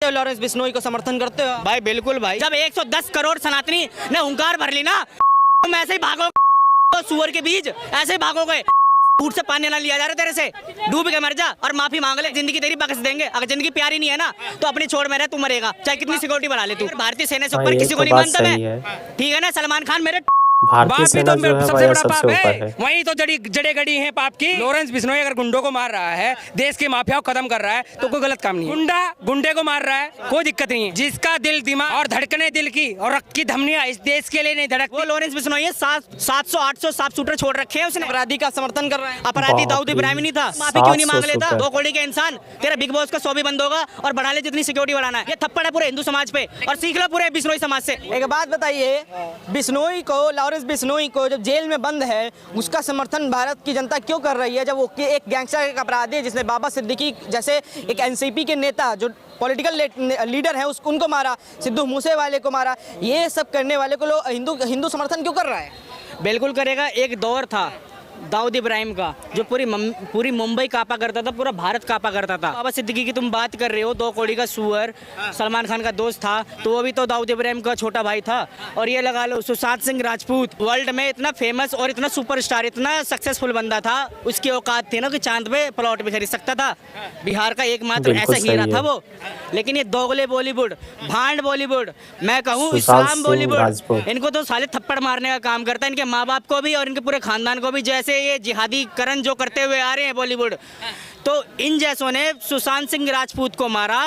हो लॉरेंस बिश्नोई को समर्थन करते हो? भाई बिल्कुल भाई, जब 110 करोड़ सनातनी ने हुंकार भर ली ना, तुम ऐसे ही भागो सुअर के बीज, ऐसे ही भागोगे। ऊँट से पानी ना लिया जा रहा तेरे से, डूब के मर जा और माफी मांग ले, जिंदगी तेरी बख्श देंगे। अगर जिंदगी प्यारी नहीं है ना तो अपनी छोड़ में रह, तू मरेगा चाहे कितनी सिक्योरिटी बढ़ा ले तू। भारतीय सेना से ऊपर किसी को नहीं मानता मैं, ठीक है ना। सलमान खान मेरे भारतीय सेना जो है वह सबसे ऊपर है। वही तो जड़े गड़ी है पाप की। लॉरेंस बिश्नोई अगर गुंडों को मार रहा है, देश के माफिया को खत्म कर रहा है, तो कोई गलत काम नहीं है। गुंडा गुंडे को मार रहा है, कोई दिक्कत नहीं है। जिसका दिल दिमाग और धड़कने दिल की और रक्त की धमनियां इस देश के लिए नहीं धड़कती, वो लॉरेंस बिश्नोई है। 700-800 साफ शूटर छोड़ रखे हैं उसने। अपराधी का समर्थन कर रहा है। अपराधी दाऊद इब्राहिम नहीं था, माफी क्यों नहीं मांग लेता? 2 करोड़ का इंसान, तेरा बिग बॉस का 100 भी बंद होगा और बढ़ा ले जितनी सिक्योरिटी बढ़ाना है। ये थप्पड़ है पूरे हिंदू समाज पे, और सीख लो पूरे बिश्नोई समाज से। एक बात बताइए, बिश्नोई को, लॉरेंस बिश्नोई को जब जेल में बंद है, उसका समर्थन भारत की जनता क्यों कर रही है? जब वो एक गैंगस्टर का अपराधी है जिसने बाबा सिद्दीकी जैसे एक एनसीपी के नेता जो पॉलिटिकल लीडर है उनको मारा, सिद्धू मूसेवाले को मारा, ये सब करने वाले को लोग हिंदू समर्थन क्यों कर रहा है? बिल्कुल करेगा। एक दौर था दाऊद इब्राहिम का जो पूरी मुंबई कापा करता था, पूरा भारत कापा करता था। बाबा सिद्दीकी की तुम बात कर रहे हो, 2 करोड़ का सुअर, सलमान खान का दोस्त था, तो वो भी तो दाऊद इब्राहिम का छोटा भाई था। और ये लगा लो सुशांत सिंह राजपूत, वर्ल्ड में इतना फेमस और इतना सुपरस्टार, इतना सक्सेसफुल बंदा था, उसकी औकात थी ना कि चांद पे प्लॉट भी खरीद सकता था। बिहार का एकमात्र ऐसा हीरा था वो। लेकिन ये दोगले बॉलीवुड, भांड बॉलीवुड, मैं कहूँ इस्लाम बॉलीवुड, इनको तो साले थप्पड़ मारने का काम करता है, इनके माँ बाप को भी और इनके पूरे खानदान को भी। जैसे ये जिहादी करण जो करते हुए आ रहे हैं बॉलीवुड, तो इन जैसों ने सुशांत सिंह राजपूत को मारा,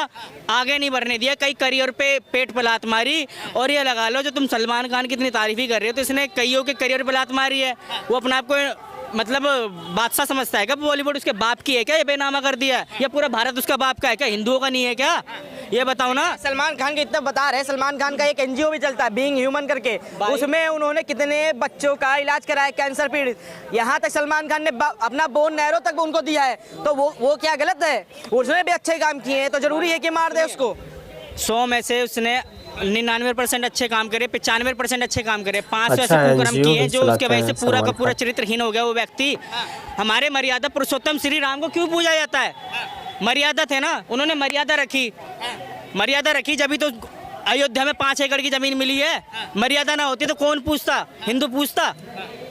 आगे नहीं बढ़ने दिया, कई करियर पे पेट पे लात मारी। और ये लगा लो जो तुम सलमान खान की इतनी तारीफ ही कर रहे हो, तो इसने कईयों के करियर पे लात मारी है। वो अपने आप को मतलब बादशाह समझता है क्या? बॉलीवुड उसके बाप की है क्या? ये बेनामा कर दिया, या पूरा भारत उसका बाप का है क्या? हिंदुओं का नहीं है क्या? ये बताओ ना। सलमान खान के इतना बता रहे, सलमान खान का एक एनजीओ भी चलता है बीइंग ह्यूमन करके, उसमें उन्होंने कितने बच्चों का इलाज कराया, कैंसर पीड़ित। यहाँ तक सलमान खान ने अपना बोन नैरो तक उनको दिया है, तो वो क्या गलत है? उसने भी अच्छे काम किए हैं, तो जरूरी है कि मार दे उसको? 100 में से उसने 99% अच्छे काम करे, 95% अच्छे काम करे, 500 ऐसे कुकर्म किए जो उसके वजह से पूरा का पूरा चरित्रहीन हो गया वो व्यक्ति। हमारे मर्यादा पुरुषोत्तम श्री राम को क्यों पूजा जाता है? मर्यादा थे ना, उन्होंने मर्यादा रखी, जब भी तो अयोध्या में 5 एकड़ की जमीन मिली है। मर्यादा ना होती तो कौन पूछता? हिंदू पूछता?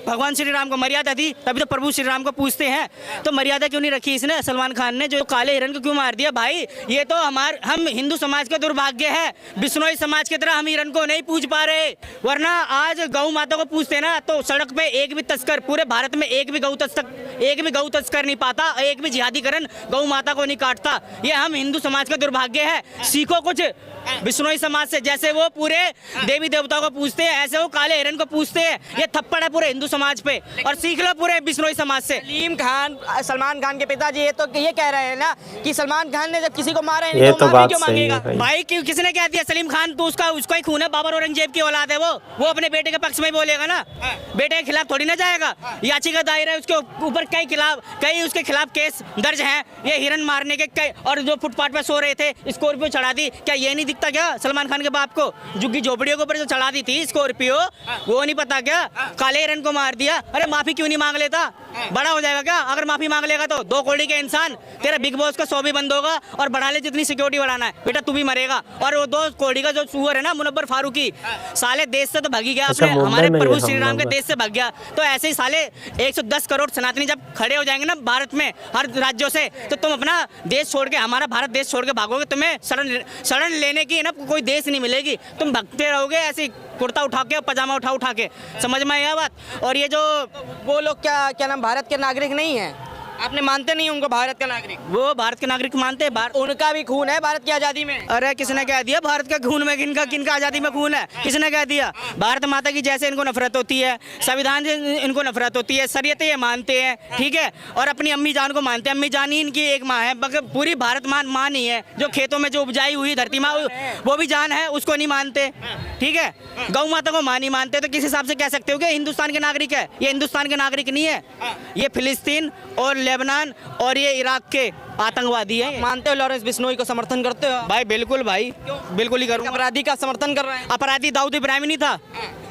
भगवान श्री राम को मर्यादा दी, तभी तो प्रभु श्री राम को पूछते हैं। तो मर्यादा क्यों नहीं रखी इसने? सलमान खान ने जो काले हिरन को क्यों मार दिया? भाई ये तो हम हिंदू समाज का दुर्भाग्य है। बिश्नोई समाज की तरह हम हिरन को नहीं पूछ पा रहे, वरना आज गौ माता को पूछते ना तो सड़क पे एक भी तस्कर, पूरे भारत में एक भी गौ तस्कर नहीं पाता, एक भी जिहादीकरण गौ माता को नहीं काटता। ये हम हिंदू समाज का दुर्भाग्य है। सीखो कुछ बिश्नोई समाज से, जैसे वो पूरे देवी देवताओं को पूछते हैं, ऐसे वो काले हिरन को पूछते हैं। ये थप्पड़ है पूरे हिंदू समाज पे, और सीख लो पूरे बिश्नोई समाज से। सलमान खान के पिताजी ये कह रहे हैं ना कि सलमान खान ने जब किसी को मारा है, ये तो बात क्यों सही है भाई? किसने कह दिया? सलीम खान तो उसका ही खून है, बाबर औरंगजेब की औलाद है वो अपने बेटे के पक्ष में बोलेगा ना, बेटे के खिलाफ थोड़ी ना जाएगा। याचिका दायर है उसके ऊपर, कई उसके खिलाफ केस दर्ज हैं, ये हिरन मारने के कई। और जो फुटपाथ पे सो रहे थे, स्कॉर्पियो चढ़ा दी, क्या ये नहीं दिखता क्या सलमान खान के बाप को? झुग्गी झोपड़ियों के ऊपर जो चढ़ा दी थी स्कॉर्पियो, वो नहीं पता क्या? काले हिरन को मार दिया। अरे माफी क्यों नहीं मांग लेता? बड़ा हो जाएगा क्या अगर माफी मांग लेगा तो? 2 करोड़ के इंसान, तेरा बिग बॉस का 100 भी बंद होगा और बढ़ा ले जितनी सिक्योरिटी बढ़ाना है, बेटा तू भी मरेगा। और वो 2 करोड़ का जो सुअर है ना, मुनव्वर फारूकी, साले देश से तो भागी गया अपने, हमारे प्रभु श्री राम के देश से भाग गया। तो ऐसे ही साले 110 करोड़ सनातनी जब खड़े हो जाएंगे ना भारत में हर राज्यों से, तो तुम अपना देश छोड़ के, हमारा भारत देश छोड़ के भागोगे। तुम्हें शरण लेने की ना कोई देश नहीं मिलेगी, तुम भगते रहोगे ऐसे कुर्ता उठा के, पजामा उठा के। समझ में आया बात? और ये जो वो लोग क्या नाम भारत के नागरिक नहीं है? आपने मानते नहीं उनको भारत का नागरिक? वो भारत के नागरिक मानते हैं, उनका भी खून है भारत की आजादी में। अरे किसने कह दिया भारत के खून में किनका आजादी में खून है? किसने कह दिया? भारत माता की जैसे इनको नफरत होती है, संविधान से इनको नफरत होती है, शरीयतें ये मानते हैं, ठीक है, और अपनी अम्मी जान को मानते हैं। अम्मी जान ही इनकी एक माँ है, पूरी भारत माँ नहीं है। जो खेतों में जो उपजाई हुई धरती माँ, वो भी जान है, उसको नहीं मानते, ठीक है। गौ माता को माँ नहीं मानते, तो किस हिसाब से कह सकते हो कि हिंदुस्तान के नागरिक है? ये हिंदुस्तान के नागरिक नहीं है, ये फिलिस्तीन और लेबनान और ये इराक के आतंकवादी है। मानते हो लॉरेंस बिश्नोई को समर्थन करते हो? भाई बिल्कुल भाई, बिल्कुल ही करूँगा। अपराधी का समर्थन कर रहे हैं। अपराधी दाऊद इब्राहिम नहीं था,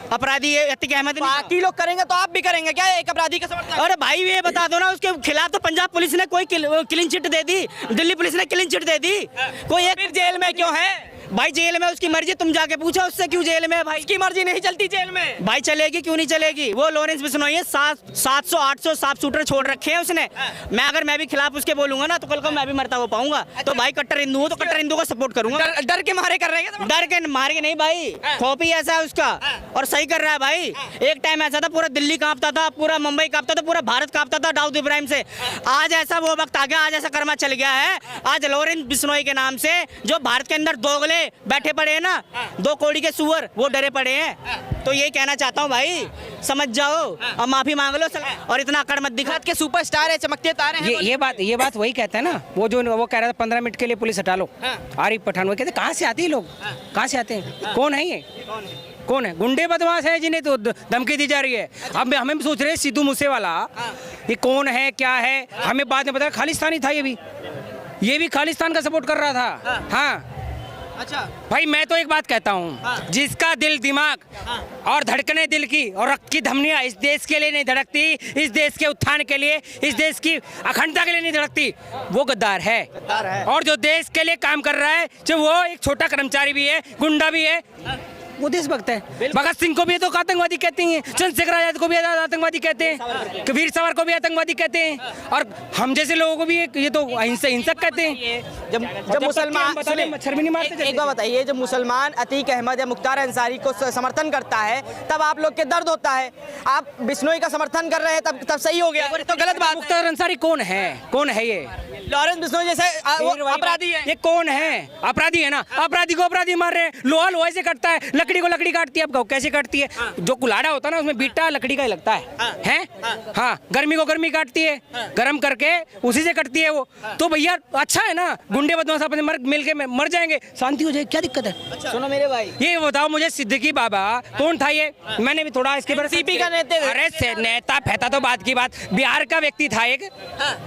अपराधी है अतीक अहमद। बाकी लोग करेंगे तो आप भी करेंगे क्या एक अपराधी का समर्थन? अरे भाई ये बता दो ना, उसके खिलाफ तो पंजाब पुलिस ने कोई क्लीन चिट दे दी, दिल्ली पुलिस ने क्लीन चिट दे दी, कोई एक फिर जेल में क्यों है? भाई जेल में उसकी मर्जी, तुम जाके पूछो उससे क्यों जेल में है भाई। उसकी मर्जी नहीं चलती जेल में भाई चलेगी क्यों नहीं चलेगी? वो लॉरेंस बिश्नोई है, 700-800 साफ शूटर छोड़ रखे हैं उसने। मैं भी खिलाफ उसके बोलूंगा ना तो कल को मैं भी मरता हुआ पाऊंगा। तो भाई कट्टर हिंदू हो तो कट्टर हिंदू को सपोर्ट करूंगा। डर के मारे कर रहे हैं? डर के मार के नहीं भाई, खौफ ही ऐसा है उसका और सही कर रहा है भाई। एक टाइम ऐसा था पूरा दिल्ली कांपता था, पूरा मुंबई कांपता था, पूरा भारत कांपता था दाऊद इब्राहिम से। आज ऐसा वो वक्त आ गया, आज ऐसा कर्मा चल गया है। आज लॉरेंस बिश्नोई के नाम से जो भारत के अंदर दोगले बैठे पड़े हैं ना, 2 कौड़ी के सुअर, वो डरे पड़े हैं। तो ये कहना चाहता हूँ भाई, समझ जाओ और माफी मांग लो और इतना अकड़ मत दिखा के सुपरस्टार है, चमकते तारे हैं। ये बात वही कहते हैं ना, वो कह रहा था 15 मिनट के लिए पुलिस हटा लो। आरिफ पठान वो कहते कहाँ से आते हैं लोग, कहाँ से आते हैं, कौन है ये, कौन है? गुंडे बदमाश है जिन्हें तो धमकी दी जा रही है। अब हमें भी सोच रहे हैं सिद्धू मूसेवाला ये कौन है क्या है, हमें बाद में पता खालिस्तानी था, ये भी खालिस्तान का सपोर्ट कर रहा था। हाँ अच्छा भाई मैं तो एक बात कहता हूँ, जिसका दिल दिमाग और धड़कने दिल की और रक्त की धमनियाँ इस देश के लिए नहीं धड़कती, इस देश के उत्थान के लिए, इस देश की अखंडता के लिए नहीं धड़कती, वो गद्दार है। और जो देश के लिए काम कर रहा है, जो वो एक छोटा कर्मचारी भी है, गुंडा भी है, वो देशभक्त है। भगत सिंह को भी तो आतंकवादी कहते हैं, चंद्रशेखर आजाद को भी आतंकवादी कहते हैं, वीर सावरकर को भी आतंकवादी कहते हैं, और हम जैसे लोगों को भी ये तो हिंसक कहते हैं। जब मुसलमान मच्छर भी नहीं मारते। एक बात बताइए, जब मुसलमान अतीक अहमद या मुख्तार अंसारी को समर्थन करता है तब आप लोग के दर्द होता है। आप बिश्नोई का समर्थन कर रहे हैं तब सही हो गया, तो गलत बात। मुख्तार अंसारी कौन है? कौन है ये? लॉरेंस बिश्नोई जैसे अपराधी है। ये कौन है? अपराधी है ना, अपराधी को अपराधी मार रहे हैं। लोहा लोहे से कटता है, लकड़ी को लकड़ी काटती है। अब कैसे काटती है? जो कुल्हाड़ा होता है ना उसमें बीटा लकड़ी का ही लगता है, हैं? हाँ, गर्मी को गर्मी काटती है, गर्म करके उसी से कटती है वो। तो भैया अच्छा है ना, गुंडे बदमाश अपने मिल के मर जाएंगे, शांति हो जाएगी, क्या दिक्कत है? सुनो मेरे भाई, ये बताओ मुझे, सिद्दीकी बाबा कौन था ये? मैंने भी थोड़ा इसके बारे सीपी का नेता। अरे नेता फैता तो बात की बात, बिहार का व्यक्ति था एक,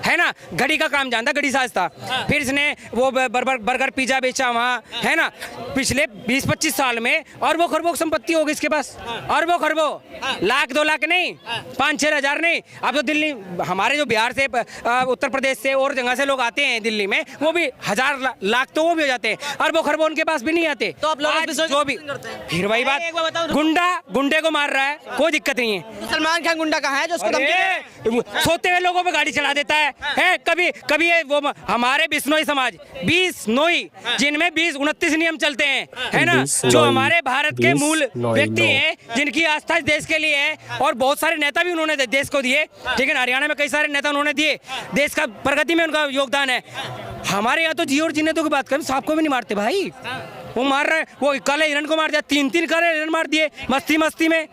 है ना, घड़ी का काम जानता, घड़ी साज था। फिर इसने वो बर्गर पिज्जा बेचा वहाँ, है ना, पिछले 20-25 साल में। और वो खरबों संपत्ति होगी इसके पास, अरबों खरबों, लाख 2 लाख नहीं, 5-6 हजार नहीं। अब तो दिल्ली, हमारे जो बिहार से, उत्तर प्रदेश से और जगह से लोग आते हैं दिल्ली में, वो भी 1000 लाख तो वो भी हो जाते हैं, अरबों खरबों उनके पास भी नहीं आते। तो आप लोग जो भी, फिर वही बात, गुंडा गुंडे को मार रहा है, कोई दिक्कत नहीं है। सलमान खान गुंडा कहाँ है जो उसको धमकी सोते हुए लोगों पे गाड़ी चला देता है? कभी वो हमारे बिश्नोई समाज, 20 नोई, जिनमें 29 नियम चलते हैं, है ना, जो हमारे भारत के मूल व्यक्ति हैं, जिनकी आस्था इस देश के लिए है। और बहुत सारे नेता भी उन्होंने देश को दिए, ठीक है, हरियाणा में कई सारे नेता उन्होंने दिए, देश का प्रगति में उनका योगदान है। हमारे यहाँ तो जी और जीने तो की बात करें, सांप को भी नहीं मारते भाई, वो मार रहे हैं। वो काले हिरण को मार दिया, 3 काले हिरण मार दिए मस्ती में।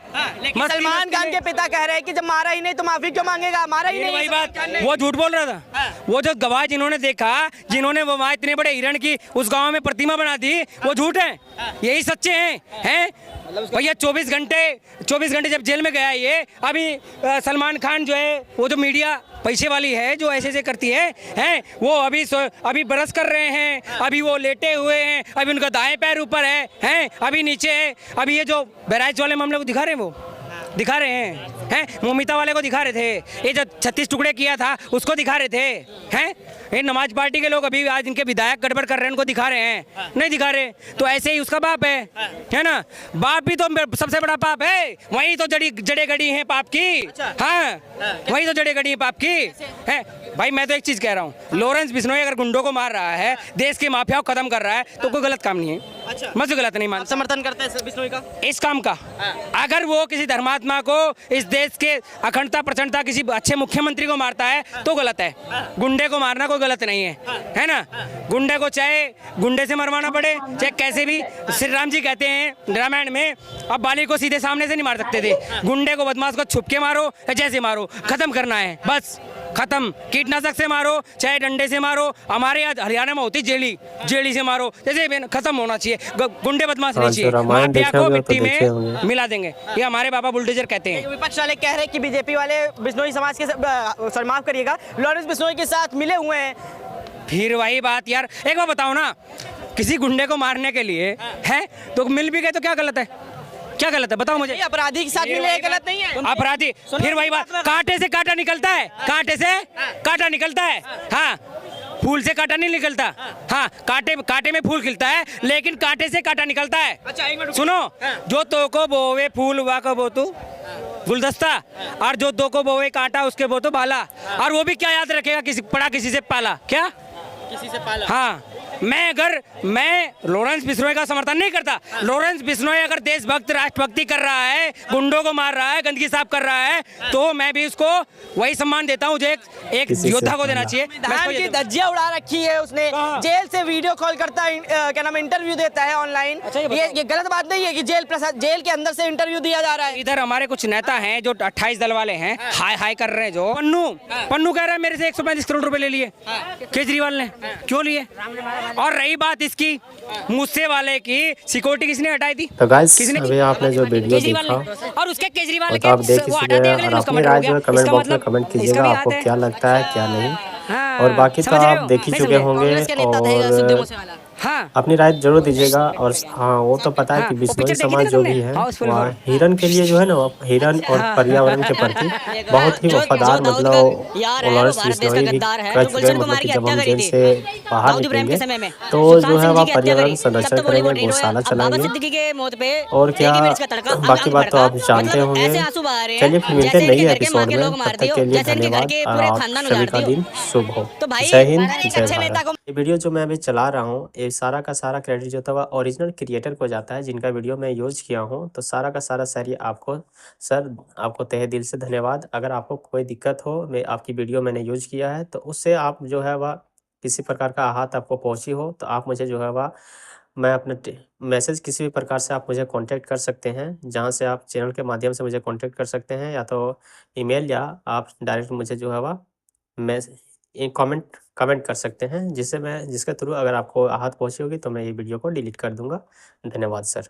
सलमान खान के पिता कह रहे हैं कि जब मारा ही नहीं तो माफी क्यों मांगेगा? मारा ही नहीं, वही बात, वो झूठ बोल रहा था। वो जो गवाह जिन्होंने देखा, जिन्होंने वो वहाँ इतने बड़े हिरण की उस गांव में प्रतिमा बना दी, वो झूठ है, यही सच्चे हैं? भैया 24 घंटे जब जेल में गया ये, अभी सलमान खान जो है, वो जो मीडिया पैसे वाली है जो ऐसे करती है, हैं, वो अभी बरस कर रहे हैं, अभी वो लेटे हुए हैं, अभी उनका दाएं पैर ऊपर है, अभी नीचे है। अभी ये जो बहराइच वाले मामले को दिखा रहे हैं, मोमिता वाले को दिखा रहे थे, ये जो 36 टुकड़े किया था उसको दिखा रहे थे, हैं, ये नमाज पार्टी के लोग अभी आज इनके विधायक गड़बड़ कर रहे हैं, उनको दिखा रहे हैं, नहीं दिखा रहे। तो ऐसे ही उसका बाप है ना, बाप भी तो सबसे बड़ा पाप है, वही तो जड़े गड़ी हैं पाप की। हाँ, वही तो जड़े गड़ी हैं पाप की है। भाई मैं तो एक चीज कह रहा हूँ, लॉरेंस बिश्नोई अगर गुंडों को मार रहा है, देश के माफिया को खत्म कर रहा है, तो कोई गलत काम नहीं है। अच्छा, मैं तो गलत नहीं मानता। समर्थन करते हैं बिश्नोई का, इस काम का। अगर वो किसी धर्मात्मा को, इस देश के अखंडता प्रचंडता, किसी अच्छे मुख्यमंत्री को मारता है तो गलत है। गुंडे को मारना कोई गलत नहीं है ना। गुंडे को चाहे गुंडे से मरवाना पड़े, चाहे कैसे भी। श्री राम जी कहते हैं रामायण में, अब बाली को सीधे सामने से नहीं मार सकते थे, गुंडे को, बदमाश को छुप के मारो या जैसे मारो, खत्म करना है, बस खत्म। कीटनाशक से मारो, चाहे डंडे से मारो, हमारे यहाँ हरियाणा में होती जेली से मारो, जैसे खत्म होना चाहिए। गुंडे बदमाश नहीं चाहिए, माफिया को मिट्टी में मिला देंगे, ये हमारे बाबा बुलडोजर कहते हैं। विपक्ष वाले कह रहे हैं कि बीजेपी वाले बिश्नोई समाज के, माफ करिएगा, लॉरेंस बिश्नोई के साथ मिले हुए हैं। फिर वही बात यार, एक बार बताओ ना, किसी गुंडे को मारने के लिए है तो मिल भी गए तो क्या गलत है? क्या गलत है बताओ मुझे। ये अपराधी के साथ मिले ये गलत नहीं है। अपराधी फिर वही बात, कांटे से कांटा निकलता है, कांटे से कांटा निकलता है, हाँ फूल से कांटा नहीं निकलता, हाँ कांटे में फूल खिलता है लेकिन कांटे से कांटा निकलता है। अच्छा एक मिनट सुनो, जो तो को बोवे फूल वा को बो तू गुलदस्ता, और जो दो को बोवे कांटा उसके बो तो बाला, और वो भी क्या याद रखेगा किसी से पाला, क्या किसी से पाला। हाँ मैं लॉरेंस बिश्नोई का समर्थन नहीं करता। लॉरेंस बिश्नोई अगर देशभक्त राष्ट्रभक्ति कर रहा है, गुंडों को मार रहा है, गंदगी साफ कर रहा है, तो मैं भी उसको वही सम्मान देता हूँ जो एक योद्धा को देना चाहिए। संविधान की धज्जियां उड़ा रखी है उसने, जेल से वीडियो कॉल करता है, क्या नाम इंटरव्यू देता है ऑनलाइन। ये गलत बात नहीं है कि जेल के अंदर से इंटरव्यू दिया जा रहा है। इधर हमारे कुछ नेता हैं जो 28 दल वाले हैं, हाय हाय कर रहे हैं, जो पन्नू कह रहा है मेरे से 135 करोड़ रुपए ले लिए केजरीवाल ने, क्यों लिए? और रही बात इसकी मुझसे वाले की, सिक्योरिटी किसने हटाई थी? तो गाइस अभी आपने जो वीडियो देखा और उसके केजरीवाल वो तो आप देख ही चुके हैं, और अपनी राय जो है कमेंट बॉक्स में कमेंट कीजिएगा आपको क्या लगता है क्या नहीं। और बाकी तो आप देख ही चुके होंगे और हाँ अपनी राय जरूर दीजिएगा। और हाँ वो तो पता है कि बिश्नोई समाज जो भी है वह हिरन के लिए जो है ना, हिरन और पर्यावरण के प्रति बहुत ही वफादार, मतलब लॉरेंस बिश्नोई भी कह चुके हैं, मतलब कि जब हम जेल से बाहर निकलेंगे तो जो है वह पर्यावरण संरक्षण करेंगे, गौशाला चलाएंगे और क्या, बाकी बात तो आप जानते होंगे। चलिए फिर मिलते हैं नई एपिसोड में, तब तक के लिए धन्यवाद और आप सभी का दिन शुभ हो। जय हिंद जय भारत। ये वीडियो जो मैं अभी चला रहा हूँ ये सारा का सारा क्रेडिट जो था वह ओरिजिनल क्रिएटर को जाता है जिनका वीडियो मैं यूज किया हूँ। तो सारा का सारा सर ये आपको तहे दिल से धन्यवाद। अगर आपको कोई दिक्कत हो, मैं आपकी वीडियो मैंने यूज किया है तो उससे आप जो है वह किसी प्रकार का आहत आपको पहुँची हो तो आप मुझे जो है वह मैं अपने मैसेज किसी भी प्रकार से आप मुझे कांटेक्ट कर सकते हैं, जहां से आप चैनल के माध्यम से मुझे कांटेक्ट कर सकते हैं, या तो ईमेल या आप डायरेक्ट मुझे जो है वह कमेंट कर सकते हैं, जिसके थ्रू अगर आपको आहत पहुंची होगी तो मैं ये वीडियो को डिलीट कर दूंगा। धन्यवाद सर।